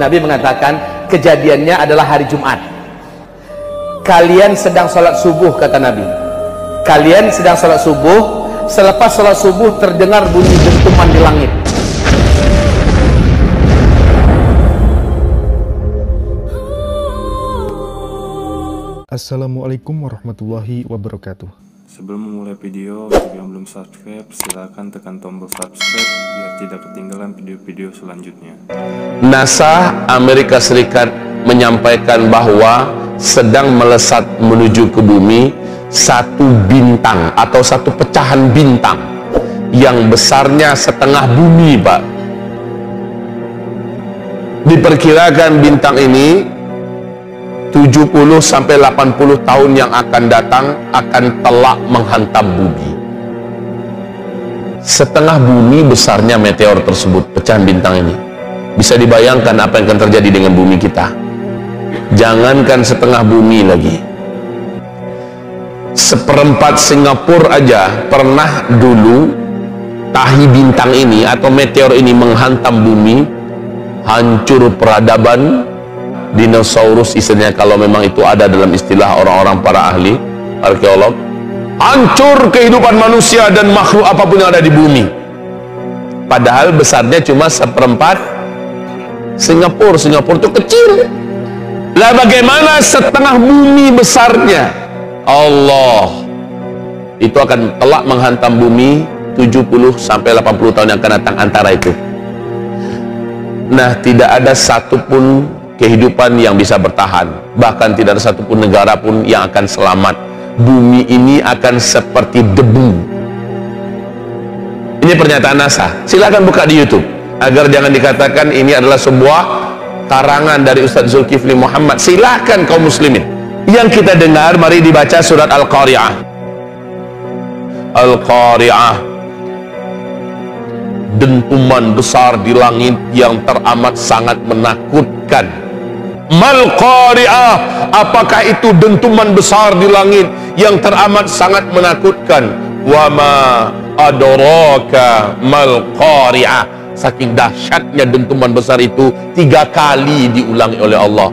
Nabi mengatakan kejadiannya adalah hari Jumat. Kalian sedang sholat subuh, kata Nabi. Kalian sedang sholat subuh, selepas sholat subuh terdengar bunyi dentuman di langit. Assalamualaikum warahmatullahi wabarakatuh. Sebelum memulai video, bagi yang belum subscribe, silakan tekan tombol subscribe biar tidak ketinggalan video-video selanjutnya. NASA Amerika Serikat menyampaikan bahwa sedang melesat menuju ke bumi satu bintang atau satu pecahan bintang yang besarnya setengah bumi, Pak. Diperkirakan bintang ini 70 sampai 80 tahun yang akan datang akan telak menghantam bumi. Setengah bumi besarnya meteor tersebut, pecahan bintang ini. Bisa dibayangkan apa yang akan terjadi dengan bumi kita. Jangankan setengah bumi lagi, seperempat Singapura aja pernah dulu tahi bintang ini atau meteor ini menghantam bumi, hancur peradaban dinosaurus, istilahnya kalau memang itu ada dalam istilah orang-orang para ahli arkeolog. Hancur kehidupan manusia dan makhluk apapun yang ada di bumi. Padahal besarnya cuma seperempat Singapura. Singapura itu kecil. Lah bagaimana setengah bumi besarnya? Allah, itu akan telak menghantam bumi 70 sampai 80 tahun yang akan datang, antara itu. Nah, tidak ada satupun kehidupan yang bisa bertahan, bahkan tidak ada satupun negara pun yang akan selamat. Bumi ini akan seperti debu. Ini pernyataan NASA. Silakan buka di YouTube agar jangan dikatakan ini adalah sebuah karangan dari Ustaz Zulkifli Muhammad. Silakan kaum muslimin yang kita dengar, mari dibaca surat Al-Qari'ah. Al-Qari'ah, dentuman besar di langit yang teramat sangat menakutkan. Mal Qari'ah, apakah itu dentuman besar di langit yang teramat sangat menakutkan? Wa ma adraka mal Qari'ah. Saking dahsyatnya dentuman besar itu 3 kali diulangi oleh Allah.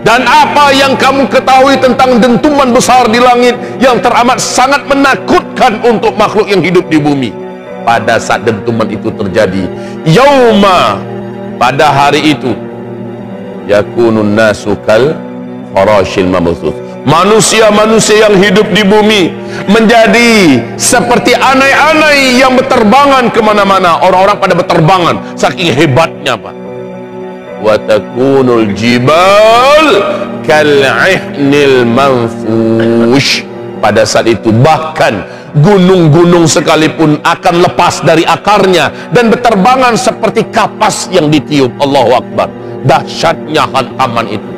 Dan apa yang kamu ketahui tentang dentuman besar di langit yang teramat sangat menakutkan untuk makhluk yang hidup di bumi? Pada saat dentuman itu terjadi, yauma, pada hari itu, yakunun nasu kal farashil mabthus. Manusia-manusia yang hidup di bumi menjadi seperti anai-anai yang berterbangan kemana-mana. Orang-orang pada berterbangan saking hebatnya, Pak. Wa takunul jibal kal'ihnil manfush. Pada saat itu bahkan gunung-gunung sekalipun akan lepas dari akarnya dan berterbangan seperti kapas yang ditiup. Allahu Akbar. Dahsyatnya hantaman itu,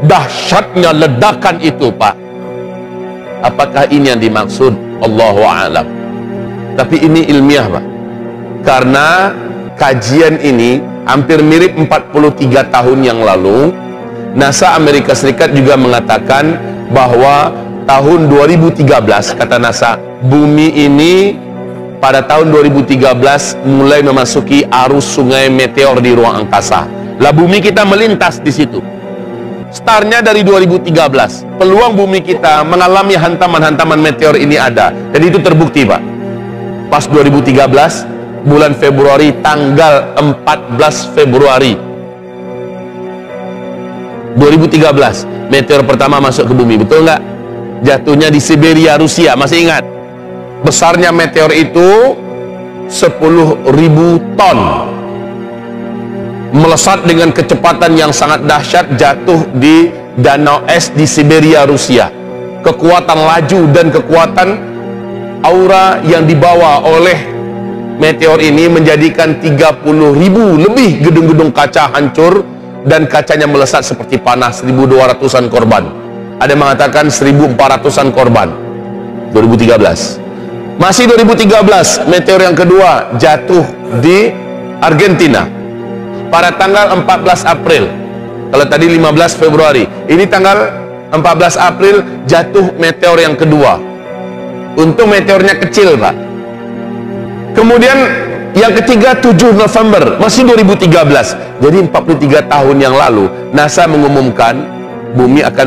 dahsyatnya ledakan itu, Pak. Apakah ini yang dimaksud? Allahu a'lam. Tapi ini ilmiah, Pak, karena kajian ini hampir mirip 43 tahun yang lalu. NASA Amerika Serikat juga mengatakan bahwa tahun 2013, kata NASA, bumi ini pada tahun 2013 mulai memasuki arus sungai meteor di ruang angkasa. Lah bumi kita melintas di situ. Startnya dari 2013. Peluang bumi kita mengalami hantaman-hantaman meteor ini ada. Dan itu terbukti, Pak. Pas 2013, bulan Februari, tanggal 14 Februari 2013, meteor pertama masuk ke bumi. Betul nggak? Jatuhnya di Siberia, Rusia. Masih ingat? Besarnya meteor itu 10.000 ton. Melesat dengan kecepatan yang sangat dahsyat, jatuh di danau es di Siberia, Rusia. Kekuatan laju dan kekuatan aura yang dibawa oleh meteor ini menjadikan 30.000 lebih gedung-gedung kaca hancur dan kacanya melesat seperti panah. 1.200-an korban. Ada yang mengatakan 1.400-an korban. 2013. Masih 2013, meteor yang kedua jatuh di Argentina pada tanggal 14 April. Kalau tadi 15 Februari, ini tanggal 14 April jatuh meteor yang kedua. Untung meteornya kecil, Pak. Kemudian Yang ketiga 7 November, masih 2013. Jadi 43 tahun yang lalu NASA mengumumkan bumi akan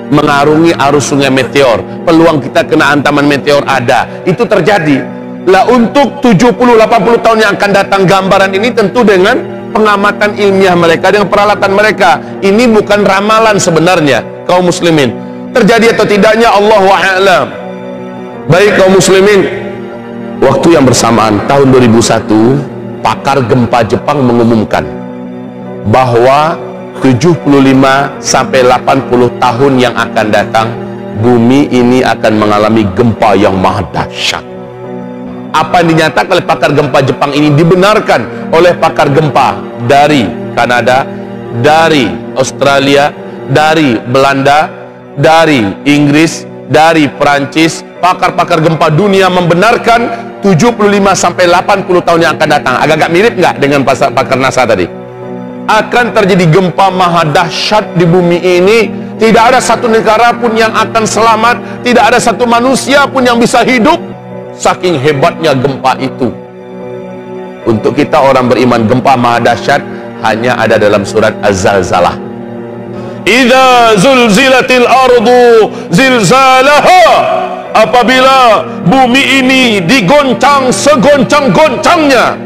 mengarungi arus sungai meteor. Peluang kita kena hantaman meteor ada. Itu terjadi. Lah untuk 70-80 tahun yang akan datang, gambaran ini tentu dengan pengamatan ilmiah mereka, dengan peralatan mereka. Ini bukan ramalan sebenarnya, kaum muslimin. Terjadi atau tidaknya Allahu a'lam. Baik kaum muslimin, waktu yang bersamaan tahun 2001, pakar gempa Jepang mengumumkan bahwa 75 sampai 80 tahun yang akan datang, bumi ini akan mengalami gempa yang maha dahsyat. Apa yang dinyatakan oleh pakar gempa Jepang ini dibenarkan oleh pakar gempa dari Kanada, dari Australia, dari Belanda, dari Inggris, dari Perancis. Pakar-pakar gempa dunia membenarkan 75 sampai 80 tahun yang akan datang. Agak-agak mirip nggak dengan pakar NASA tadi? Akan terjadi gempa maha dahsyat di bumi ini. Tidak ada satu negara pun yang akan selamat, tidak ada satu manusia pun yang bisa hidup. Saking hebatnya gempa itu. Untuk kita orang beriman, gempa maha dahsyat hanya ada dalam surat Az-Zalzalah. Idza zulzilatil ardu zilzalaha, apabila bumi ini digoncang segoncang-goncangnya.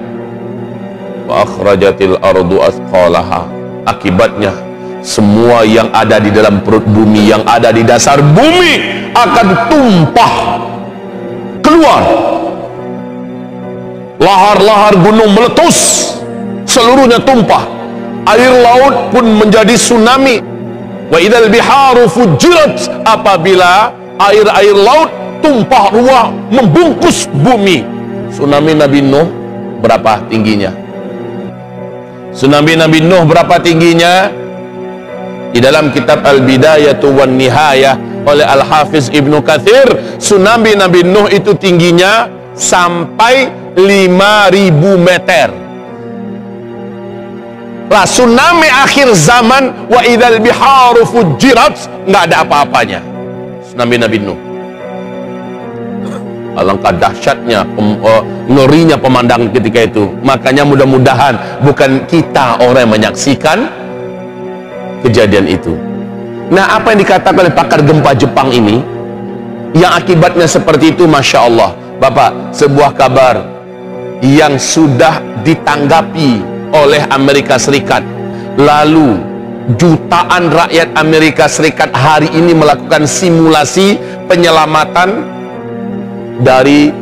Wa akhrajatil ardu asqalaha, akibatnya semua yang ada di dalam perut bumi, yang ada di dasar bumi akan tumpah keluar. Lahar-lahar gunung meletus, seluruhnya tumpah. Air laut pun menjadi tsunami. Wa idzal biharu fujirat, apabila air-air laut tumpah ruah membungkus bumi. Tsunami Nabi Nuh berapa tingginya? Tsunami Nabi Nuh berapa tingginya? Di dalam kitab Al-Bidayatu wan Nihayah oleh Al-Hafiz Ibnu Katsir, tsunami Nabi Nuh itu tingginya sampai 5.000 meter. Lah tsunami akhir zaman, wa idzal biharu fujirat, nggak ada apa-apanya tsunami Nabi Nuh. Alangkah dahsyatnya, ngerinya pemandangan ketika itu. Makanya mudah-mudahan bukan kita orang yang menyaksikan kejadian itu. Nah, apa yang dikatakan oleh pakar gempa Jepang ini, yang akibatnya seperti itu, Masya Allah. Bapak, sebuah kabar yang sudah ditanggapi oleh Amerika Serikat. Lalu jutaan rakyat Amerika Serikat hari ini melakukan simulasi penyelamatan dari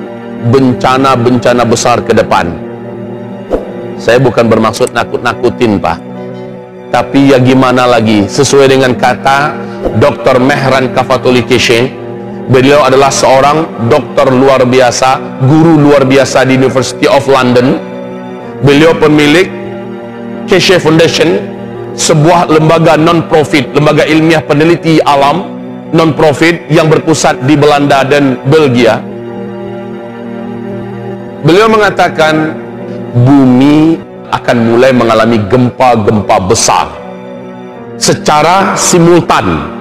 bencana-bencana besar ke depan. Saya bukan bermaksud nakut-nakutin, Pak, tapi ya gimana lagi, sesuai dengan kata Dr. Mehran Kafatuli Keshe. Beliau adalah seorang dokter luar biasa, guru luar biasa di University of London. Beliau pemilik Keshe Foundation, sebuah lembaga non-profit, lembaga ilmiah peneliti alam non-profit yang berpusat di Belanda dan Belgia. Beliau mengatakan bumi akan mulai mengalami gempa-gempa besar secara simultan.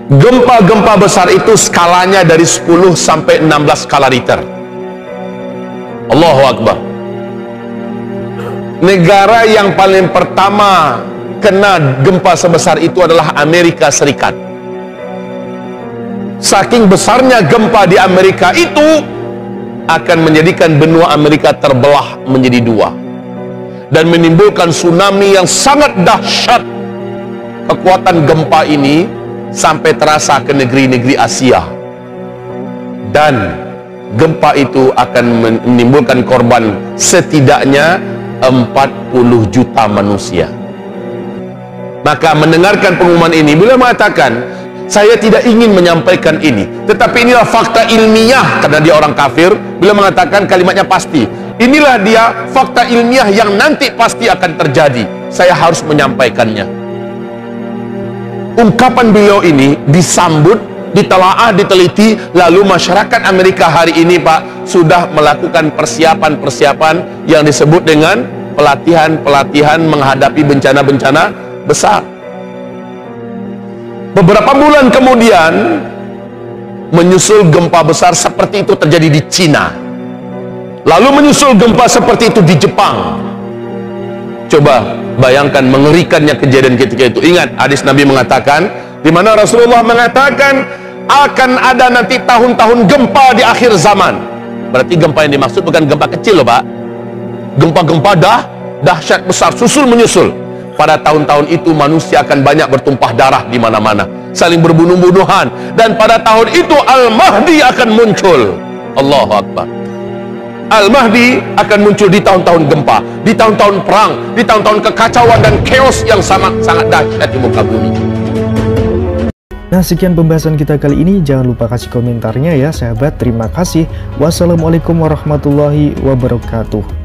Gempa-gempa besar itu skalanya dari 10 sampai 16 skala Richter. Allahu Akbar. Negara yang paling pertama kena gempa sebesar itu adalah Amerika Serikat. Saking besarnya gempa di Amerika itu akan menjadikan benua Amerika terbelah menjadi dua dan menimbulkan tsunami yang sangat dahsyat. Kekuatan gempa ini sampai terasa ke negeri-negeri Asia, dan gempa itu akan menimbulkan korban setidaknya 40 juta manusia. Maka mendengarkan pengumuman ini, beliau mengatakan, saya tidak ingin menyampaikan ini, tetapi inilah fakta ilmiah. Karena dia orang kafir, beliau mengatakan kalimatnya pasti. Inilah dia fakta ilmiah yang nanti pasti akan terjadi. Saya harus menyampaikannya. Ungkapan beliau ini disambut, ditelaah, diteliti. Lalu masyarakat Amerika hari ini, Pak, sudah melakukan persiapan-persiapan yang disebut dengan pelatihan-pelatihan menghadapi bencana-bencana besar. Beberapa bulan kemudian menyusul gempa besar seperti itu terjadi di Cina. Lalu menyusul gempa seperti itu di Jepang. Coba bayangkan mengerikannya kejadian ketika itu. Ingat hadis Nabi mengatakan, di mana Rasulullah mengatakan akan ada nanti tahun-tahun gempa di akhir zaman. Berarti gempa yang dimaksud bukan gempa kecil loh Pak. Gempa-gempa dahsyat besar susul menyusul. Pada tahun-tahun itu manusia akan banyak bertumpah darah di mana-mana, saling berbunuh-bunuhan, dan pada tahun itu Al-Mahdi akan muncul. Allahu Akbar. Al-Mahdi akan muncul di tahun-tahun gempa, di tahun-tahun perang, di tahun-tahun kekacauan dan chaos yang sangat-sangat dahsyat di muka bumi. Nah, sekian pembahasan kita kali ini. Jangan lupa kasih komentarnya ya sahabat. Terima kasih. Wassalamualaikum warahmatullahi wabarakatuh.